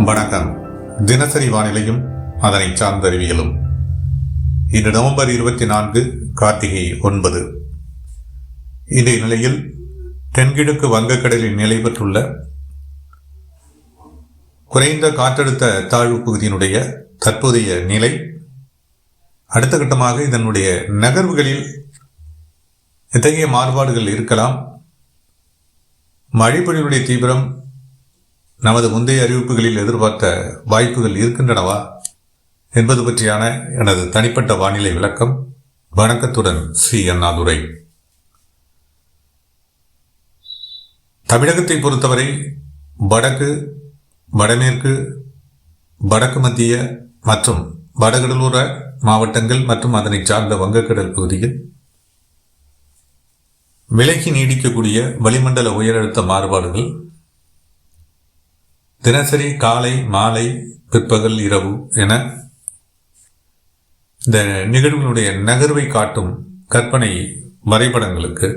வணக்கம். தினசரி வானிலையும் அதனை சார்ந்த அறிவியலும். இன்று நவம்பர் 24 கார்த்திகை 9. இன்றைய நிலையில் தென்கிழக்கு வங்கக்கடலில் நிலை பெற்றுள்ள குறைந்த காற்றழுத்த தாழ்வு பகுதியினுடைய தற்போதைய நிலை, அடுத்த கட்டமாக இதனுடைய நகர்வுகளில் எத்தகைய மாறுபாடுகள் இருக்கலாம், மழைப்பொழிவுடைய தீவிரம் நமது முந்தைய அறிவிப்புகளில் எதிர்பார்த்த வாய்ப்புகள் இருக்கின்றனவா என்பது பற்றியான எனது தனிப்பட்ட வானிலை விளக்கம். வணக்கத்துடன் சி அண்ணாதுரை. தமிழகத்தை பொறுத்தவரை வடக்கு, வடமேற்கு, வடக்கு மத்திய மற்றும் வடகடலோர மாவட்டங்கள் மற்றும் அதனை சார்ந்த வங்கக்கடல் பகுதியில் விலகி நீடிக்கக்கூடிய வளிமண்டல உயரழுத்த மாறுபாடுகள் தினசரி காலை, மாலை, பிற்பகல், இரவு என இந்த நிகழ்வுகளுடைய நகர்வை காட்டும் கற்பனை வரைபடங்களுக்கு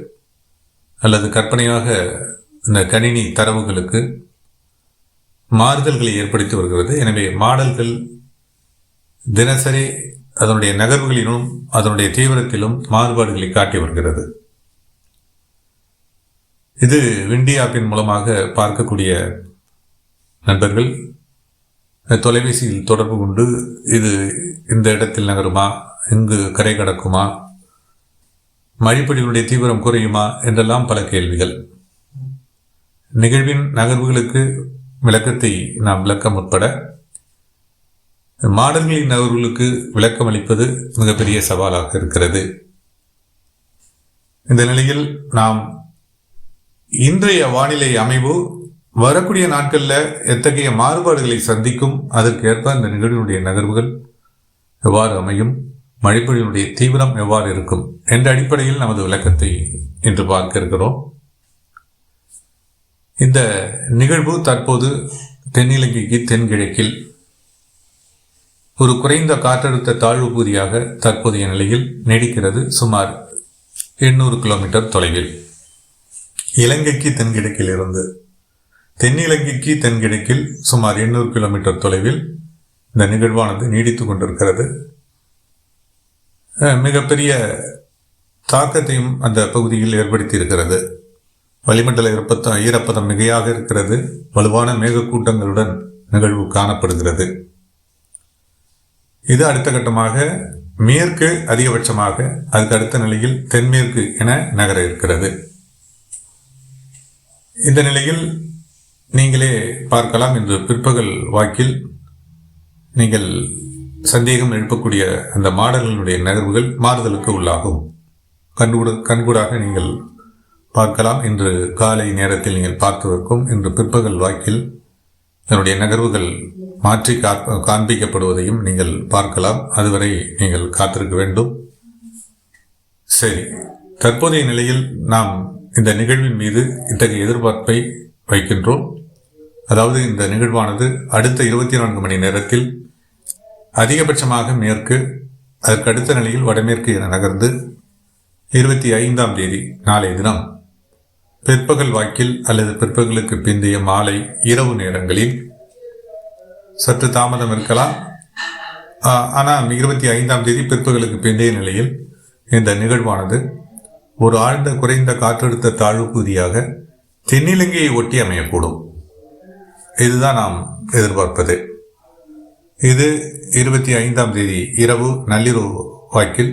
அல்லது கற்பனையாக இந்த கணினி தரவுகளுக்கு மாறுதல்களை ஏற்படுத்தி வருகிறது. எனவே மாடல்கள் தினசரி அதனுடைய நகர்வுகளிலும் அதனுடைய தீவிரத்திலும் மாறுபாடுகளை காட்டி வருகிறது. இது விண்டி ஆப்பின் மூலமாக பார்க்கக்கூடிய நண்பர்கள் தொலைபேசியில் தொடர்பு கொண்டு இது இந்த இடத்தில் நகருமா, இங்கு கரை கடக்குமா, மழைப்பொழிவுடைய தீவிரம் குறையுமா என்றெல்லாம் பல கேள்விகள். நிகழ்வின் நகர்வுகளுக்கு விளக்கத்தை நாம் விளக்க முற்பட மாடல்களின் நகர்வுகளுக்கு விளக்கம் அளிப்பது மிகப்பெரிய சவாலாக இருக்கிறது. இந்த நிலையில் நாம் இன்றைய வானிலை அமைவு வரக்கூடிய நாட்களில் எத்தகைய மாறுபாடுகளை சந்திக்கும், அதற்கேற்ப அந்த நிகழ்வினுடைய நகர்வுகள் எவ்வாறு அமையும், மழைப்பொழிவுடைய தீவிரம் எவ்வாறு இருக்கும் என்ற அடிப்படையில் நமது விளக்கத்தை இன்று பார்க்க இருக்கிறோம். இந்த நிகழ்வு தற்போது தென்னிலங்கைக்கு தென்கிழக்கில் ஒரு குறைந்த காற்றழுத்த தாழ்வு பகுதியாக தற்போதைய நிலையில் நீடிக்கிறது. சுமார் 800 கிலோமீட்டர் தொலைவில் இலங்கைக்கு தென்கிழக்கில் இருந்து தென்னிலங்கைக்கு தென்கிழக்கில் சுமார் 800 கிலோமீட்டர் தொலைவில் இந்த நிகழ்வானது நீடித்துக் கொண்டிருக்கிறது. மிகப்பெரிய தாக்கத்தையும் அந்த பகுதியில் ஏற்படுத்தி இருக்கிறது. வளிமண்டல ஈரப்பதம் மிகையாக இருக்கிறது. வலுவான மேகக்கூட்டங்களுடன் நிகழ்வு காணப்படுகிறது. இது அடுத்த கட்டமாக மேற்கு, அதிகபட்சமாக அதுக்கு அடுத்த நிலையில் தென்மேற்கு என நகர இருக்கிறது. இந்த நிலையில் நீங்களே பார்க்கலாம், இன்று பிற்பகல் வாக்கில் நீங்கள் சந்தேகம் எழுப்பக்கூடிய அந்த மாடல்களுடைய நகர்வுகள் மாறுதலுக்கு உள்ளாகும். கண்கூடாக நீங்கள் பார்க்கலாம். இன்று காலை நேரத்தில் நீங்கள் பார்த்துவதற்கும் இன்று பிற்பகல் வாக்கில் இதனுடைய நகர்வுகள் மாற்றி காண்பிக்கப்படுவதையும் நீங்கள் பார்க்கலாம். அதுவரை நீங்கள் காத்திருக்க வேண்டும். சரி, தற்போதைய நிலையில் நாம் இந்த நிகழ்வின் மீது இத்தகைய எதிர்பார்ப்பை வைக்கின்றோம். அதாவது இந்த நிகழ்வானது அடுத்த 24 மணி நேரத்தில் அதிகபட்சமாக மேற்கு, அதற்கு அடுத்த நிலையில் வடமேற்கு என நகர்ந்து 25ஆம் தேதி நாளைய தினம் பிற்பகல் வாக்கில் அல்லது பிற்பகலுக்கு பிந்தைய மாலை, இரவு நேரங்களில் சற்று தாமதம் இருக்கலாம். ஆனால் 25ஆம் தேதி பிற்பகலுக்கு பிந்தைய நிலையில் இந்த நிகழ்வானது ஒரு ஆழ்ந்த குறைந்த காற்றழுத்த தாழ்வு பகுதியாக தென்னிலங்கையை ஒட்டி அமையக்கூடும். இதுதான் நாம் எதிர்பார்ப்பது. இது 25ஆம் தேதி இரவு நள்ளிரவு வாக்கில்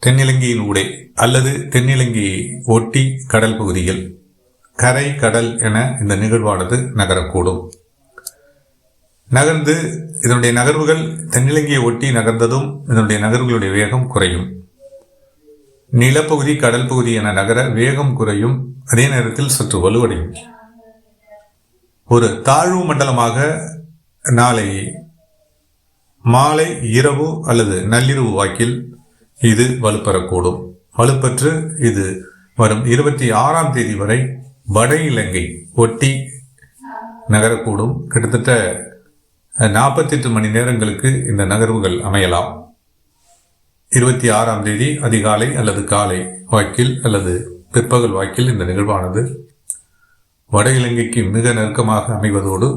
தென்னிலங்கையின் ஊடே அல்லது தென்னிலங்கையை ஒட்டி கடல் பகுதியில் கரை, கடல் என இந்த நிகழ்வானது நகரக்கூடும். நகர்ந்து இதனுடைய நகர்வுகள் தென்னிலங்கையை ஒட்டி நகர்ந்ததும் இதனுடைய நகர்வுகளுடைய வேகம் குறையும். நிலப்பகுதி, கடல் பகுதி என நகர வேகம் குறையும். அதே நேரத்தில் சற்று வலுவடையும். ஒரு தாழ்வு மண்டலமாக நாளை மாலை, இரவு அல்லது நள்ளிரவு வாக்கில் இது வலுப்பெறக்கூடும். வலுப்பெற்று இது வரும் 26ஆம் தேதி வரை வட இலங்கை ஒட்டி நகரக்கூடும். கிட்டத்தட்ட 48 மணி நேரங்களுக்கு இந்த நகர்வுகள் அமையலாம். 26ஆம் தேதி அதிகாலை அல்லது காலை வாக்கில் அல்லது பிற்பகல் வாக்கில் இந்த நிகழ்வானது வட இலங்கைக்கு மிக நெருக்கமாக அமைவதோடு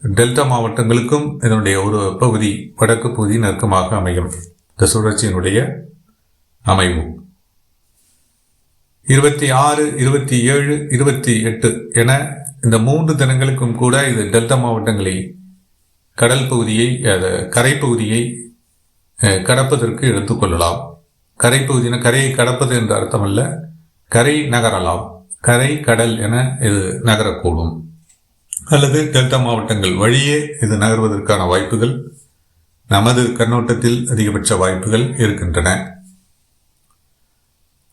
டெல்டா மாவட்டங்களுக்கும் இதனுடைய ஒரு பகுதி வடக்கு பகுதி நெருக்கமாக அமையும். இந்த சுழற்சியினுடைய அமைவு 26, 27, 28 என இந்த 3 தினங்களுக்கும் கூட இது டெல்டா மாவட்டங்களில் கடல் பகுதியை கரைப்பகுதியை கடப்பதற்கு எடுத்துக்கொள்ளலாம். கரைப்பகுதியின கரையை கடப்பது என்ற அர்த்தமல்ல, கரை நகரலாம். கரை கடல் என இது நகரக்கூடும். அல்லது டெல்டா மாவட்டங்கள் வழியே இது நகர்வதற்கான வாய்ப்புகள் நமது கண்ணோட்டத்தில் அதிகபட்ச வாய்ப்புகள் இருக்கின்றன.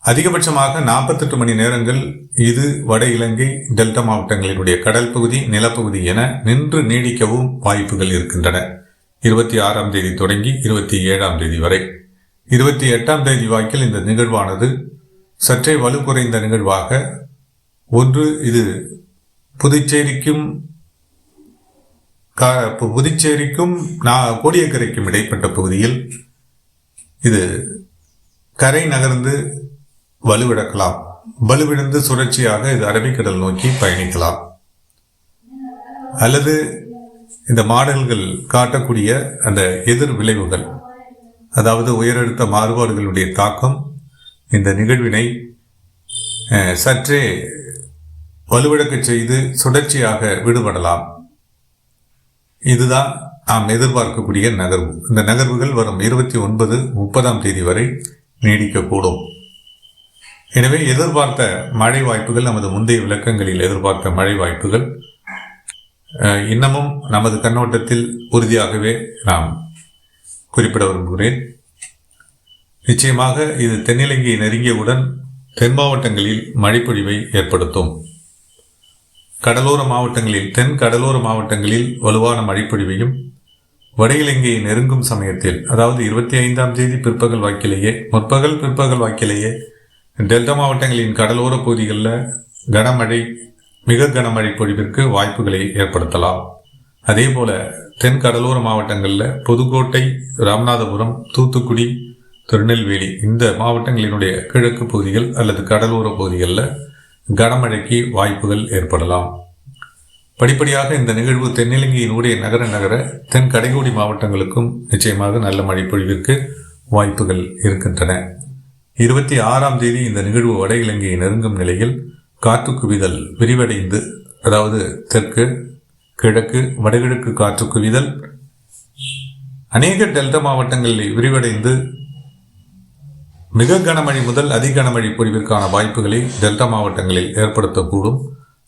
அதிகபட்சமாக 48 மணி நேரங்கள் இது வட இலங்கை டெல்டா மாவட்டங்களினுடைய கடல் பகுதி நிலப்பகுதி என நின்று நீடிக்கவும் வாய்ப்புகள் இருக்கின்றன. 26ஆம் தேதி தொடங்கி 27ஆம் தேதி வரை. 28ஆம் தேதி வாக்கில் இந்த நிகழ்வானது சற்றே வலு குறைந்த நிகழ்வாக ஒன்று இது புதுச்சேரிக்கும் கோடியக்கரைக்கும் இடைப்பட்ட பகுதியில் இது கரை நகர்ந்து வலுவிழக்கலாம். வலுவிழந்து சுழற்சியாக இது அரபிக்கடல் நோக்கி பயணிக்கலாம். அல்லது இந்த மாடல்கள் காட்டக்கூடிய அந்த எதிர் விளைவுகள், அதாவது உயரழுத்த மாறுபாடுகளுடைய தாக்கம் இந்த நிகழ்வினை சற்றே வலுவிழக்க செய்து சுழற்சியாக விடுபடலாம். இதுதான் நாம் எதிர்பார்க்கக்கூடிய நகர்வு. இந்த நகர்வுகள் வரும் 29, 30ஆம் தேதி வரை நீடிக்கக்கூடும். எனவே எதிர்பார்த்த மழை வாய்ப்புகள், நமது முந்தைய விளக்கங்களில் எதிர்பார்த்த மழை வாய்ப்புகள் இன்னமும் நமது கண்ணோட்டத்தில் உறுதியாகவே நாம் குறிப்பிட விரும்புகிறேன். நிச்சயமாக இது தென்னிலங்கையை நெருங்கியவுடன் தென் மாவட்டங்களில் மழைப்பொழிவை ஏற்படுத்தும். தென் கடலோர மாவட்டங்களில் வலுவான மழைப்பொழிவையும், வட இலங்கையை நெருங்கும் சமயத்தில், அதாவது 25ஆம் தேதி பிற்பகல் பிற்பகல் வாக்கிலேயே டெல்டா மாவட்டங்களின் கடலோர பகுதிகளில் கனமழை, மிக கனமழை பொழிவிற்கு வாய்ப்புகளை ஏற்படுத்தலாம். அதே போல தென் கடலோர மாவட்டங்களில் புதுக்கோட்டை, ராமநாதபுரம், தூத்துக்குடி, திருநெல்வேலி இந்த மாவட்டங்களினுடைய கிழக்கு பகுதிகள் அல்லது கடலோர பகுதிகளில் கனமழைக்கு வாய்ப்புகள் ஏற்படலாம். படிப்படியாக இந்த நிகழ்வு தென்னிலங்கையினுடைய நகர தென் கடைக்கோடி மாவட்டங்களுக்கும் நிச்சயமாக நல்ல மழை பொழிவிற்கு வாய்ப்புகள் இருக்கின்றன. 26ஆம் தேதி இந்த நிகழ்வு வட இலங்கையை நெருங்கும் நிலையில் காற்று குவிதல் விரிவடைந்து, அதாவது தெற்கு, கிழக்கு, வடகிழக்கு காற்று குவிதல் அநேக டெல்டா மாவட்டங்களில் விரிவடைந்து மிக கனமழை முதல் அதி கனமழை பொழிவிற்கான வாய்ப்புகளை டெல்டா மாவட்டங்களில் ஏற்படுத்தக்கூடும்.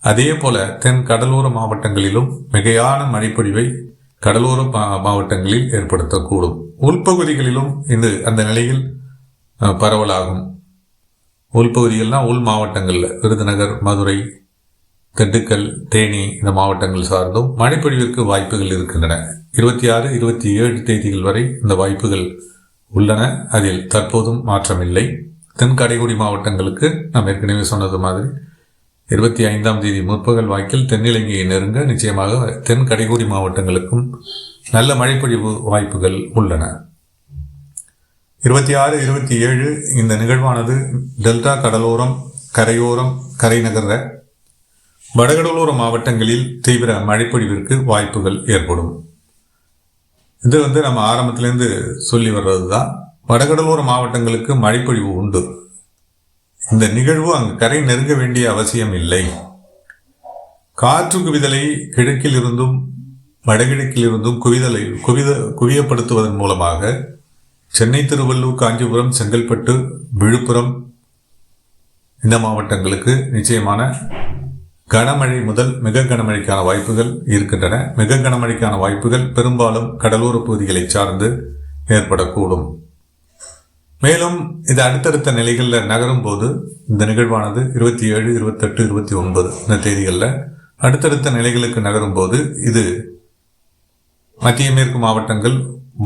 அதே போல தென் கடலோர மாவட்டங்களிலும் மிகையான மழைப்பொழிவை கடலோர மாவட்டங்களில் ஏற்படுத்தக்கூடும். உள்பகுதிகளிலும் இது அந்த நிலையில் பரவலாகும். உள்பகுதிகள்னால் உள் மாவட்டங்களில் விருதுநகர், மதுரை, திண்டுக்கல், தேனி இந்த மாவட்டங்கள் சார்ந்தும் மழைப்பொழிவிற்கு வாய்ப்புகள் இருக்கின்றன. 26, 27 தேதிகள் வரை இந்த வாய்ப்புகள் உள்ளன. அதில் தற்போதும் மாற்றமில்லை. தென் கடைக்கோடி மாவட்டங்களுக்கு நாம் ஏற்கனவே சொன்னது மாதிரி 25ஆம் தேதி முற்பகல் வாக்கில் தென்னிலங்கையை நெருங்க நிச்சயமாக தென் கடைக்கோடி மாவட்டங்களுக்கும் நல்ல மழைப்பொழிவு வாய்ப்புகள் உள்ளன. 26, 27 இந்த நிகழ்வானது டெல்டா கடலோரம், கரை நகர வடகடலோர மாவட்டங்களில் தீவிர மழைப்பொழிவிற்கு வாய்ப்புகள் ஏற்படும். இது நம்ம ஆரம்பத்திலேருந்து சொல்லி வர்றது தான். வடகடலோர மாவட்டங்களுக்கு மழைப்பொழிவு உண்டு. இந்த நிகழ்வு அங்கு கரை நெருங்க வேண்டிய அவசியம் இல்லை. காற்று குவிதலை கிழக்கில் இருந்தும் வடகிழக்கில் இருந்தும் குவியப்படுத்துவதன் மூலமாக சென்னை, திருவள்ளூர், காஞ்சிபுரம், செங்கல்பட்டு, விழுப்புரம் இந்த மாவட்டங்களுக்கு நிச்சயமான கனமழை முதல் மிக கனமழைக்கான வாய்ப்புகள் இருக்கின்றன. மிக கனமழைக்கான வாய்ப்புகள் பெரும்பாலும் கடலோர பகுதிகளை சார்ந்து ஏற்படக்கூடும். மேலும் இது அடுத்தடுத்த நிலைகளில் நகரும் போது இந்த நிகழ்வானது 27, 28, 29 இந்த தேதிகளில் அடுத்தடுத்த நிலைகளுக்கு நகரும் போது இது மத்திய மேற்கு மாவட்டங்கள்,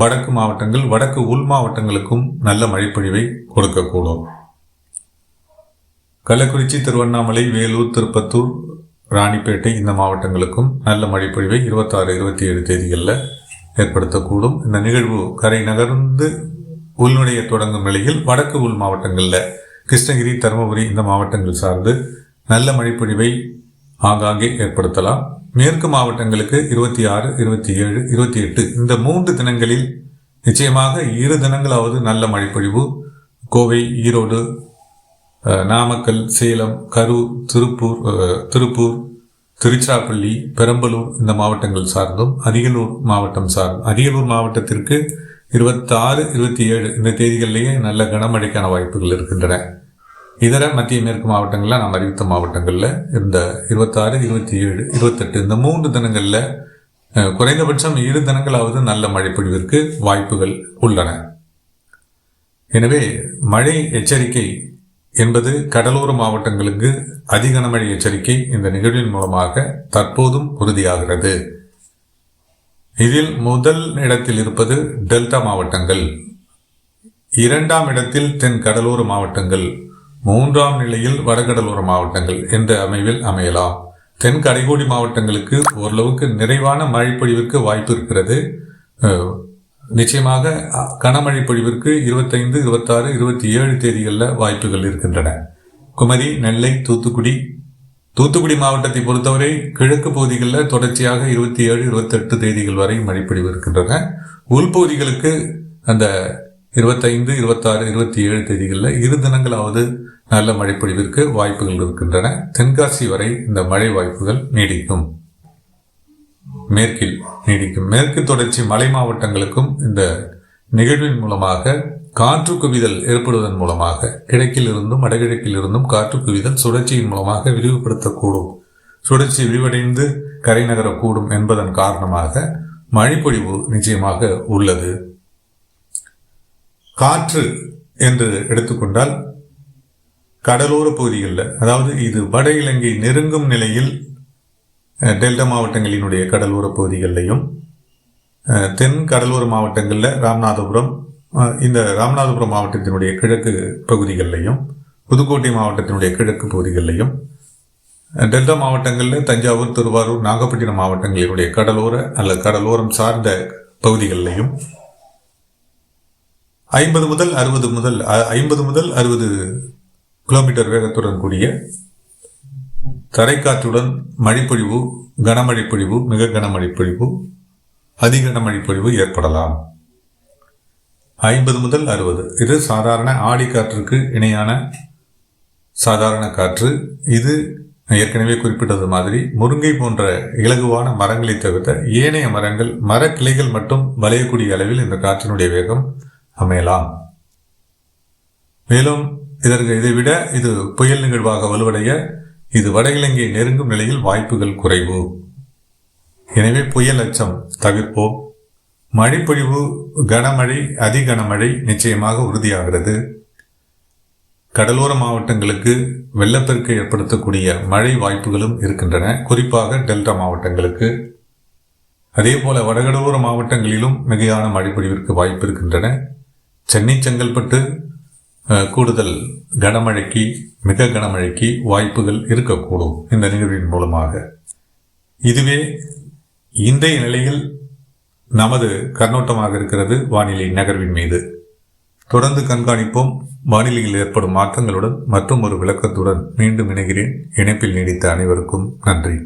வடக்கு மாவட்டங்கள், வடக்கு உள் மாவட்டங்களுக்கும் நல்ல மழைப்பொழிவை கொடுக்கக்கூடும். கள்ளக்குறிச்சி, திருவண்ணாமலை, வேலூர், திருப்பத்தூர், ராணிப்பேட்டை இந்த மாவட்டங்களுக்கும் நல்ல மழைப்பொழிவை 26, 27 தேதிகளில் ஏற்படுத்தக்கூடும். இந்த நிகழ்வு கரை நகர்ந்து உள்நுழைய தொடங்கும் நிலையில் வடக்கு உள் மாவட்டங்களில் கிருஷ்ணகிரி, தருமபுரி இந்த மாவட்டங்கள் சார்ந்து நல்ல மழைப்பொழிவை ஆங்காங்கே ஏற்படுத்தலாம். மேற்கு மாவட்டங்களுக்கு 26, 27, 28 இந்த 3 தினங்களில் நிச்சயமாக 2 தினங்களாவது நல்ல மழைப்பொழிவு கோவை, ஈரோடு, நாமக்கல், சேலம், கரூர், திருப்பூர், திருச்சிராப்பள்ளி, பெரம்பலூர் இந்த மாவட்டங்கள் சார்ந்தும் அரியலூர் மாவட்டம் அரியலூர் மாவட்டத்திற்கு 26, 27 இந்த தேதிகளிலேயே நல்ல கனமழைக்கான வாய்ப்புகள் இருக்கின்றன. இதர மத்திய மேற்கு மாவட்டங்களில் நாம் அறிவித்த மாவட்டங்களில் இந்த 26, 27, 28 இந்த 3 தினங்களில் குறைந்தபட்சம் 2 தினங்களாவது நல்ல மழை பொழிவிற்கு வாய்ப்புகள் உள்ளன. எனவே மழை எச்சரிக்கை என்பது கடலோர மாவட்டங்களுக்கு அதிக கனமழை எச்சரிக்கை இந்த நிகழ்வின் மூலமாக தற்போதும் உறுதியாகிறது. இதில் முதல் இடத்தில் இருப்பது டெல்டா மாவட்டங்கள், 2ஆம் இடத்தில் தென் கடலோர மாவட்டங்கள், 3ஆம் நிலையில் வடகடலோர மாவட்டங்கள் என்ற அமைவில் அமையலாம். தென் கடைகோடி மாவட்டங்களுக்கு ஓரளவுக்கு நிறைவான மழைப்பொழிவிற்கு வாய்ப்பு இருக்கிறது. நிச்சயமாக கனமழை பொழிவிற்கு 25, 26, 27 தேதிகளில் வாய்ப்புகள் இருக்கின்றன. குமரி, நெல்லை, தூத்துக்குடி மாவட்டத்தை பொறுத்தவரை கிழக்கு பகுதிகளில் தொடர்ச்சியாக 27, 28 தேதிகள் வரை மழைப்பொழிவு இருக்கின்றன. உள்பகுதிகளுக்கு அந்த 25, 26, 27 தேதிகளில் 2 தினங்களாவது நல்ல மழைப்பொழிவிற்கு வாய்ப்புகள் இருக்கின்றன. தென்காசி வரை இந்த மழை வாய்ப்புகள் நீடிக்கும். மேற்கு தொடர்ச்சி மலை மாவட்டங்களுக்கும் இந்த நிகழ்வின் மூலமாக காற்று குவிதல் ஏற்படுவதன் மூலமாக கிழக்கில் இருந்தும் வடகிழக்கில் இருந்தும் காற்று குவிதல் சுழற்சியின் மூலமாக விரிவுபடுத்தக்கூடும். சுழற்சி விரிவடைந்து கரை நகரக்கூடும் என்பதன் காரணமாக மழைப்பொழிவு நிச்சயமாக உள்ளது. காற்று என்று எடுத்துக்கொண்டால் கடலோர பகுதிகளில், அதாவது இது வட இலங்கை நெருங்கும் நிலையில் டெல்டா மாவட்டங்களினுடைய கடலோர பகுதிகளிலையும் தென் கடலோர மாவட்டங்களில் ராமநாதபுரம் மாவட்டத்தினுடைய கிழக்கு பகுதிகளிலையும் புதுக்கோட்டை மாவட்டத்தினுடைய கிழக்கு பகுதிகளிலையும் டெல்டா மாவட்டங்களில் தஞ்சாவூர், திருவாரூர், நாகப்பட்டினம் மாவட்டங்களினுடைய கடலோரம் சார்ந்த பகுதிகளிலையும் 50 முதல் 60 கிலோமீட்டர் வேகத்துடன் கூடிய தரைக்காற்றுடன் மழைப்பொழிவு, கனமழைப்பொழிவு, மிக கனமழைப்பொழிவு, அதிக கனமழைப்பொழிவு ஏற்படலாம். 50 முதல் 60 இது சாதாரண ஆடிக்காற்றுக்கு இணையான சாதாரண காற்று. இது ஏற்கனவே குறிப்பிட்டது மாதிரி முருங்கை போன்ற இலகுவான மரங்களை தவிர்த்த ஏனைய மரக்கிளைகள் மட்டும் வளையக்கூடிய அளவில் இந்த காற்றினுடைய வேகம் அமையலாம். மேலும் இதை விட இது புயல் நிகழ்வாக வலுவடைய இது வட இலங்கை நெருங்கும் நிலையில் வாய்ப்புகள் குறைவு. எனவே புயல் அச்சம் தவிர்ப்போம். மழைப்பொழிவு, கனமழை, அதி கனமழை நிச்சயமாக உறுதியாகிறது. கடலோர மாவட்டங்களுக்கு வெள்ளப்பெருக்கு ஏற்படுத்தக்கூடிய மழை வாய்ப்புகளும் இருக்கின்றன, குறிப்பாக டெல்டா மாவட்டங்களுக்கு. அதே போல வடகடலோர மாவட்டங்களிலும் மிகையான மழைப்பொழிவிற்கு வாய்ப்பு இருக்கின்றன. சென்னை, செங்கல்பட்டு கூடுதல் கனமழைக்கு, மிக கனமழைக்கு வாய்ப்புகள் இருக்கக்கூடும் இந்த நிகழ்வின் மூலமாக. இதுவே இன்றைய நிலையில் நமது கண்ணோட்டமாக இருக்கிறது வானிலை நகர்வின் மீது. தொடர்ந்து கண்காணிப்போம். வானிலையில் ஏற்படும் மாற்றங்களுடன் மற்றும் ஒரு விளக்கத்துடன் மீண்டும் இணைகிறேன். இணைப்பில் நீடித்த அனைவருக்கும் நன்றி.